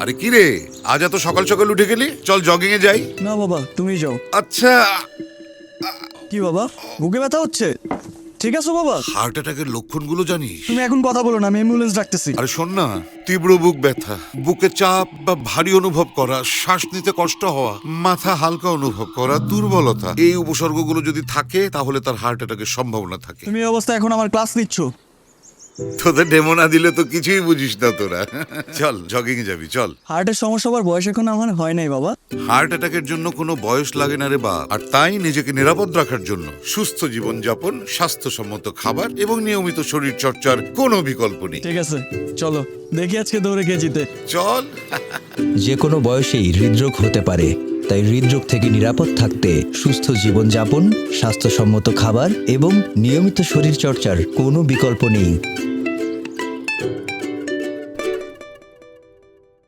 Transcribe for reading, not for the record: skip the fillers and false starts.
আরে কি রে, আজ এত সকাল সকাল উঠে গেলি? চল জগিং এ যাই। না বাবা, তুমি যাও। আচ্ছা, কি বাবা, বুকে ব্যথা হচ্ছে? ঠিক আছে বাবা, হার্ট অ্যাটাকের লক্ষণগুলো জানিস? তুমি এখন কথা বলো না, আমি অ্যাম্বুলেন্স ডাকতেছি। আরে শোন না, তীব্র বুক ব্যথা, বুকে চাপ বা ভারী অনুভব করা, শ্বাস নিতে কষ্ট হওয়া, মাথা হালকা অনুভব করা, দুর্বলতা, এই উপসর্গগুলো যদি থাকে তাহলে তার হার্ট অ্যাটাকের সম্ভাবনা থাকে। তুমি এই অবস্থায় এখন আমার ক্লাস নিচ্ছ? তোদের ডেমো না দিলে তো কিছুই বুঝিস না তোরা। চল জগিং এ যাবি, চল। হার্টের সমস্যা হওয়ার বয়স এখন আমার হয় নাই বাবা। হার্ট অ্যাটাকের জন্য কোনো বয়স লাগে না রে বাপ। আর তাই নিজেকে নিরাপদ রাখার জন্য সুস্থ জীবনযাপন, স্বাস্থ্যসম্মত খাবার এবং নিয়মিত শরীর চর্চার কোনো বিকল্প নেই। ঠিক আছে, চলো দেখি আজকে দৌড়ে কে জিতে। চল। যে কোনো বয়সেই হৃদরোগ হতে পারে, তাই হৃদরোগ থেকে নিরাপদ থাকতে সুস্থ জীবনযাপন, স্বাস্থ্যসম্মত খাবার এবং নিয়মিত শরীরচর্চার কোনো বিকল্প নেই।